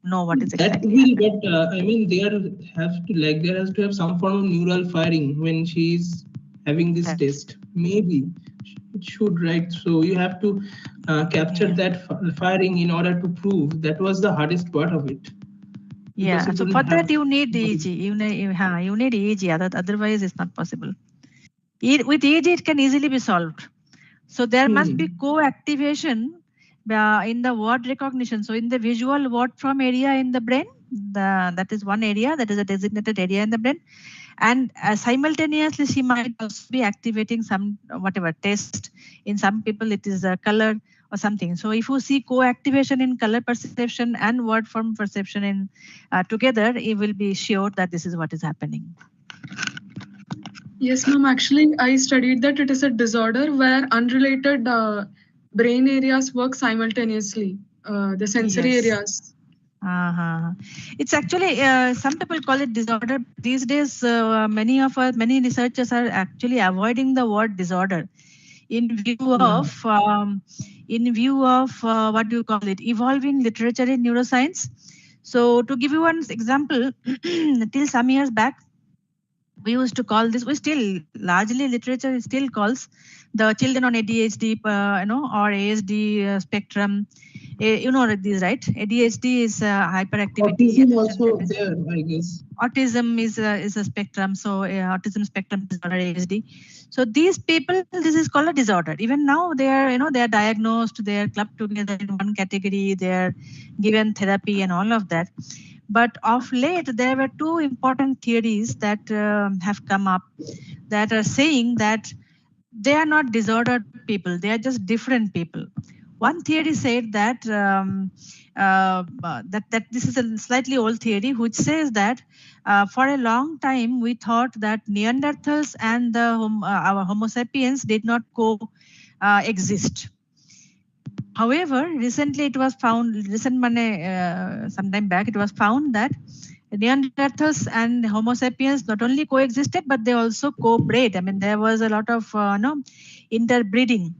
know what is exactly. That will, but I mean, there has to have some form of neural firing when she is having this test. Maybe it should, right? So you have to capture that firing in order to prove. That was the hardest part of it. Yeah, so for that you need EEG. You need EEG, otherwise it's not possible. With EEG, it can easily be solved. So there must be co-activation in the word recognition. So in the visual word from area in the brain, that is one area, that is a designated area in the brain. And simultaneously, she might also be activating some whatever test. In some people, it is a color or something. So if you see co-activation in color perception and word form perception in together, it will be sure that this is what is happening. Yes, ma'am. Actually, I studied that it is a disorder where unrelated brain areas work simultaneously. The sensory areas. It's actually some people call it disorder. These days, many researchers are actually avoiding the word disorder in view of what do you call it, evolving literature in neuroscience. So to give you one example, till some years back, we used to call this, we still largely literature still calls the children on ADHD, or ASD spectrum. You know these, right? ADHD is hyperactivity. Autism also there, I guess. Autism is a spectrum. So autism spectrum disorder, ASD. So these people, this is called a disorder. Even now they are, they are diagnosed, they are clubbed together in one category, they are given therapy and all of that. But of late, there were two important theories that have come up that are saying that they are not disordered people, they are just different people. One theory said that that this is a slightly old theory, which says that for a long time we thought that Neanderthals and our Homo sapiens did not coexist. However, recently it was found, sometime back, it was found that Neanderthals and Homo sapiens not only coexisted, but they also co-bred. I mean, there was a lot of interbreeding.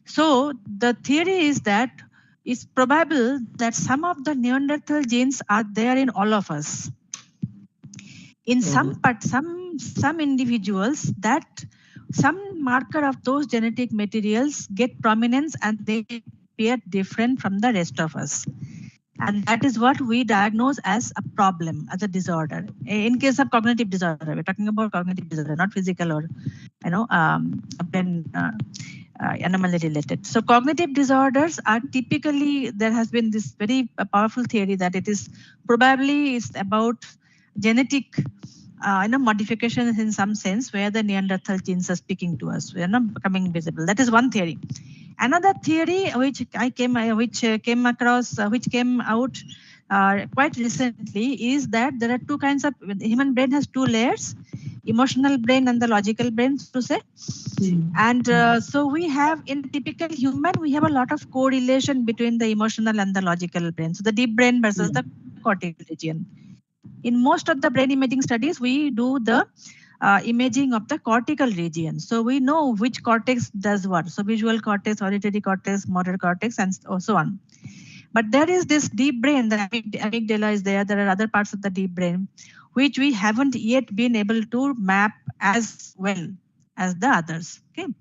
So the theory is that it's probable that some of the Neanderthal genes are there in all of us. In some individuals, that some marker of those genetic materials get prominence and they appear different from the rest of us. And that is what we diagnose as a problem, as a disorder. In case of cognitive disorder, we're talking about cognitive disorder, not physical or, anomaly related. So cognitive disorders are typically, there has been this very powerful theory that it is probably about genetic modifications in some sense where the Neanderthal genes are speaking to us, we are not becoming visible. That is one theory. Another theory which came out quite recently is that there are two kinds of, the human brain has two layers, emotional brain and the logical brain, to say. And so we have, in typical human, we have a lot of correlation between the emotional and the logical brain. So the deep brain versus the cortical region. In most of the brain imaging studies, we do the imaging of the cortical region. So we know which cortex does what. So visual cortex, auditory cortex, motor cortex, and so on. But there is this deep brain, the amygdala is there. There are other parts of the deep brain, which we haven't yet been able to map as well as the others. Okay.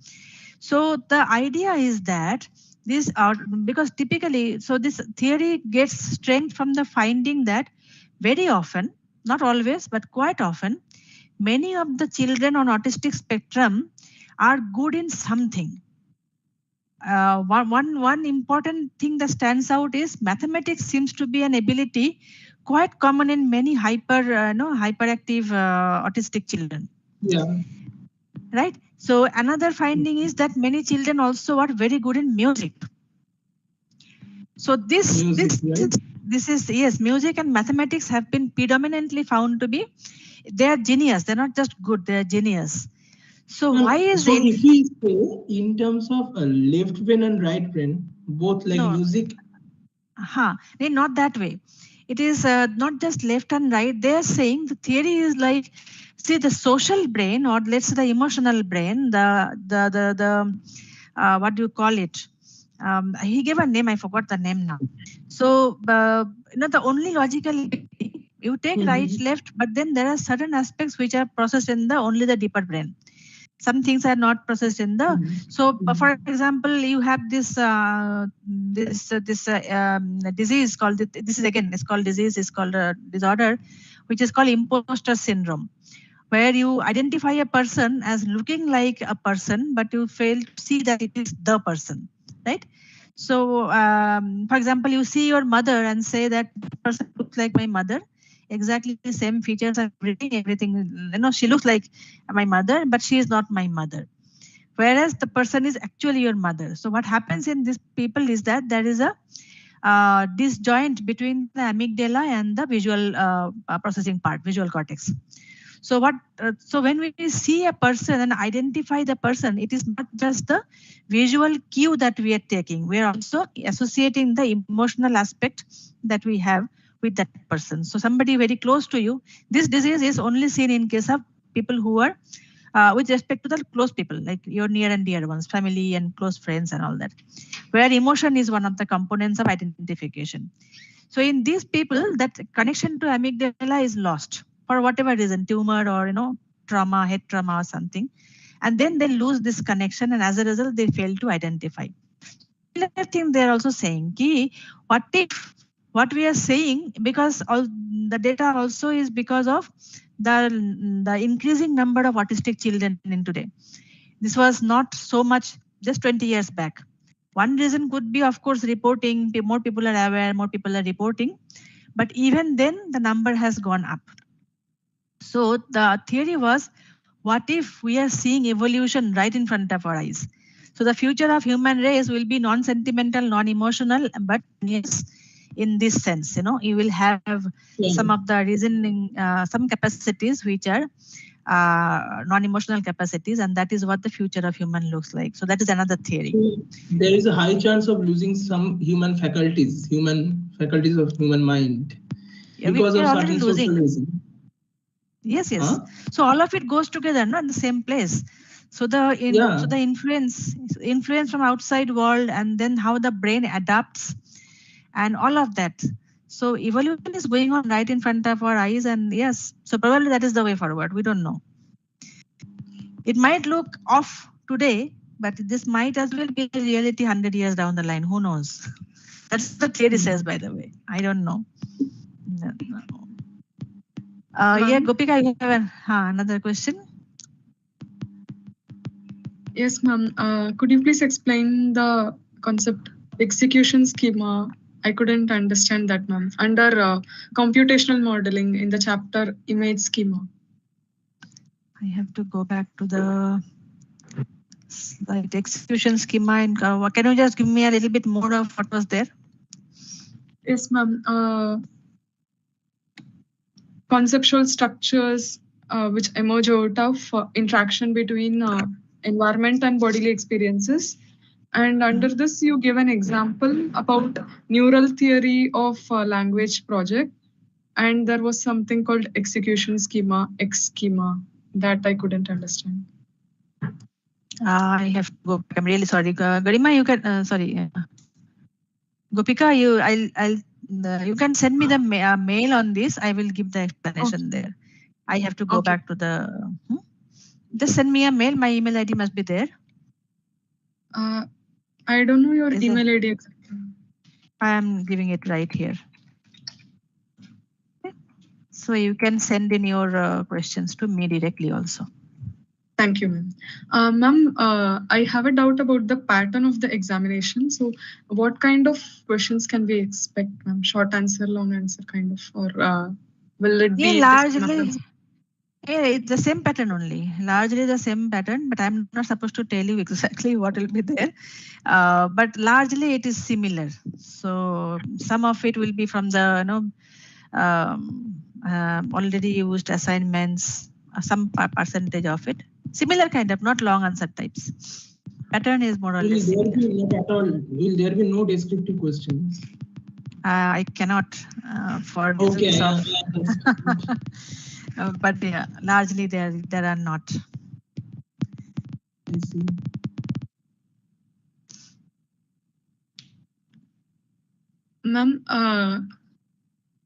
So the idea is that these are, because typically, so this theory gets strength from the finding that very often, not always, but quite often, many of the children on autistic spectrum are good in something. One important thing that stands out is mathematics seems to be an ability quite common in many hyperactive autistic children. Yeah. Right. So another finding is that many children also are very good in music. So this is, yes, music and mathematics have been predominantly found to be, they are genius. They're not just good, they're genius. So why is it? If we say in terms of left brain and right brain, both like music? Not that way. It is not just left and right. They're saying the theory is like, see, the social brain, or let's say the emotional brain, the what do you call it? He gave a name, I forgot the name now. So, the only logical, you take right, left, but then there are certain aspects which are processed in only the deeper brain. Some things are not processed in the. So, for example, you have this disease called, this is again, it's called disease, it's called a disorder, which is called imposter syndrome, where you identify a person as looking like a person, but you fail to see that it is the person, right? So, for example, you see your mother and say that person looks like my mother, exactly the same features and everything. She looks like my mother, but she is not my mother. Whereas the person is actually your mother. So what happens in these people is that there is a disjoint between the amygdala and the visual processing part, visual cortex. So so when we see a person and identify the person, it is not just the visual cue that we are taking. We are also associating the emotional aspect that we have with that person. So somebody very close to you, this disease is only seen in case of people who are with respect to the close people, like your near and dear ones, family and close friends and all that, where emotion is one of the components of identification. So in these people, that connection to amygdala is lost for whatever reason, tumor or trauma, head trauma or something, and then they lose this connection, and as a result, they fail to identify. Similar thing they're also saying, what if what we are saying, because all the data also is because of the increasing number of autistic children in today. This was not so much just 20 years back. One reason could be, of course, reporting. More people are aware, more people are reporting. But even then, the number has gone up. So the theory was, what if we are seeing evolution right in front of our eyes? So the future of human race will be non-sentimental, non-emotional, but yes, in this sense, you will have some of the reasoning, some capacities which are non-emotional capacities, and that is what the future of human looks like. So that is another theory. There is a high chance of losing some human faculties of human mind, because of certain social reason. Yes. Huh? So all of it goes together, not in the same place. So the influence from outside world, and then how the brain adapts, and all of that. So evolution is going on right in front of our eyes, and yes, so probably that is the way forward. We don't know. It might look off today, but this might as well be a reality 100 years down the line. Who knows? That's the theory says, by the way. I don't know. No. Yeah, Gopika, you have another question? Yes, ma'am. Could you please explain the concept execution schema? I couldn't understand that, ma'am. Under computational modeling in the chapter image schema. I have to go back to the slide execution schema. And can you just give me a little bit more of what was there? Yes, ma'am. Conceptual structures which emerge out of interaction between environment and bodily experiences. And under this, you give an example about neural theory of language project. And there was something called execution schema, X schema, that I couldn't understand. I have to go back. I'm really sorry. Garima, you can, sorry. Gopika, you can send me the mail on this. I will give the explanation there. I have to go back to the... Just send me a mail. My email ID must be there. I don't know your email ID exactly. I am giving it right here. Okay. So you can send in your questions to me directly also. Thank you, ma'am. Ma'am, I have a doubt about the pattern of the examination. So what kind of questions can we expect, ma'am? Short answer, long answer kind of, or will it be largely? Yeah, it's the same pattern only, largely the same pattern, but I'm not supposed to tell you exactly what will be there. But largely it is similar. So some of it will be from the already used assignments, some percentage of it. Similar kind of, not long answer types. Pattern is more or less similar. Will there be no descriptive questions? I cannot for reasons of... but yeah, largely there are not. I see. Ma'am,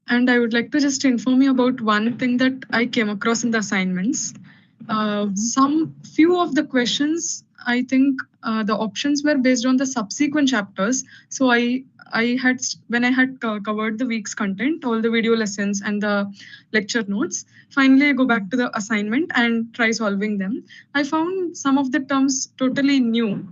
and I would like to just inform you about one thing that I came across in the assignments. Some few of the questions, I think the options were based on the subsequent chapters. So when I had covered the week's content, all the video lessons and the lecture notes, finally I go back to the assignment and try solving them. I found some of the terms totally new,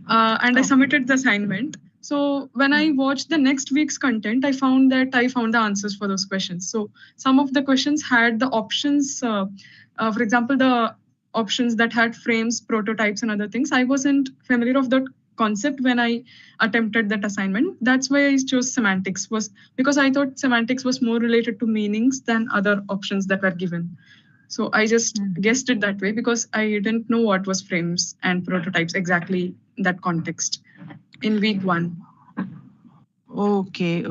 and I submitted the assignment. So when I watched the next week's content, I found the answers for those questions. So some of the questions had the options, for example, the options that had frames, prototypes, and other things. I wasn't familiar of that concept when I attempted that assignment. That's why I chose semantics, was because I thought semantics was more related to meanings than other options that were given. So I just guessed it that way because I didn't know what was frames and prototypes exactly in that context in week 1. Okay.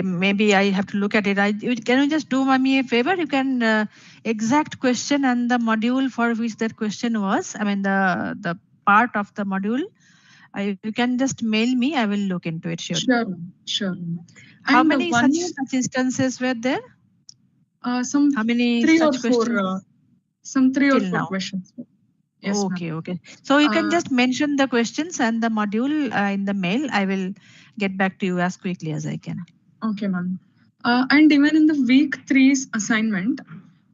Maybe I have to look at it. Can you just do me a favor? You can exact question and the module for which that question was. I mean the part of the module. You can just mail me. I will look into it. Sure. How many such instances were there? How many 3 such or 4 questions? Some 3 or 4 now. questions. Yes, okay. So you can just mention the questions and the module in the mail. I will get back to you as quickly as I can. Okay, ma'am. And even in the week 3's assignment,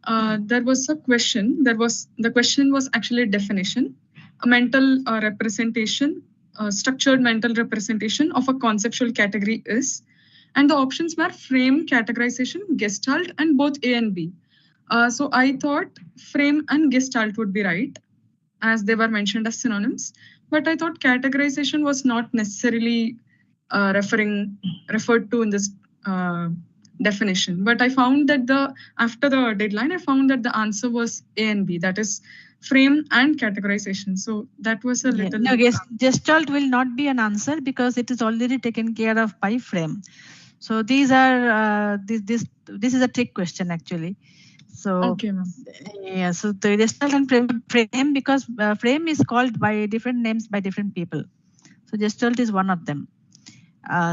there was a question. The question was actually a definition, a mental representation, structured mental representation of a conceptual category is, and the options were frame, categorization, gestalt, and both A and B. So I thought frame and gestalt would be right, as they were mentioned as synonyms, but I thought categorization was not necessarily referred to in this definition. But I found that after the deadline, I found that the answer was A and B, that is frame and categorization. So that was a little... No, gestalt will not be an answer because it is already taken care of by frame. So these are, this is a trick question actually. So, okay, ma'am. Yeah, so the gestalt and frame because frame is called by different names by different people. So gestalt is one of them.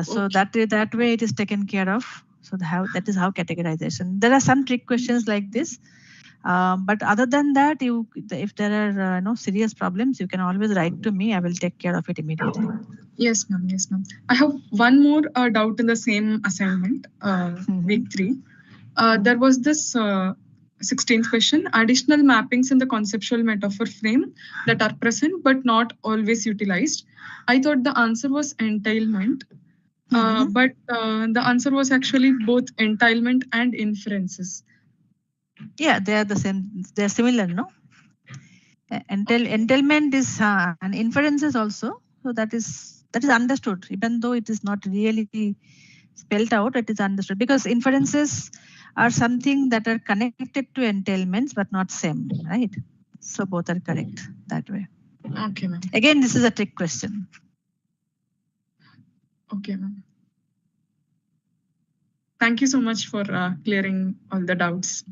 So that way it is taken care of. So that is how categorization. There are some trick questions like this. But other than that, if there are no serious problems, you can always write to me. I will take care of it immediately. Yes, ma'am. I have one more doubt in the same assignment, week 3. There was this 16th question, additional mappings in the conceptual metaphor frame that are present but not always utilized. I thought the answer was entailment, but the answer was actually both entailment and inferences. Yeah, they are the same. They are similar, no? Entailment is and inferences also. So that is understood, even though it is not really spelled out. It is understood because inferences are something that are connected to entailments but not same, right? So both are correct that way. Okay, ma'am. Again, this is a trick question. Okay, ma'am. Thank you so much for clearing all the doubts.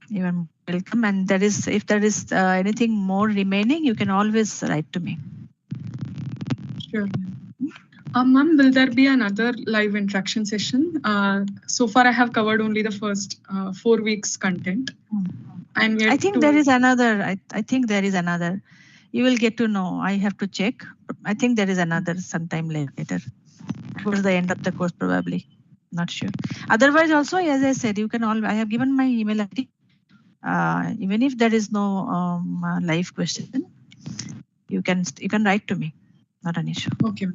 You are welcome. And if there is anything more remaining, you can always write to me. Sure. Ma'am, will there be another live interaction session? So far, I have covered only the first 4 weeks content. I think there is another. I think there is another. You will get to know. I have to check. I think there is another sometime later, towards the end of the course, probably. Not sure. Otherwise, also, as I said, you can all. I have given my email ID. Even if there is no live question, you can write to me. Not an issue. Okay.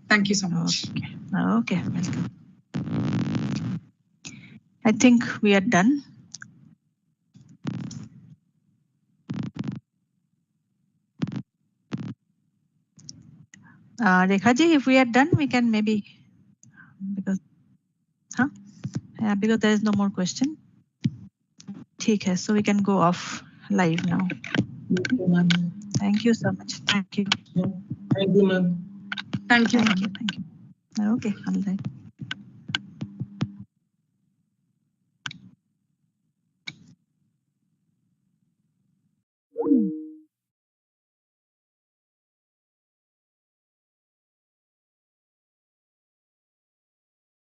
Thank you so much. Okay. Welcome. I think we are done. Rekhaji, if we are done, we can maybe because there is no more question. Okay, so we can go off live now. Thank you so much. Thank you. Thank you, ma'am. Thank you. Okay, all right.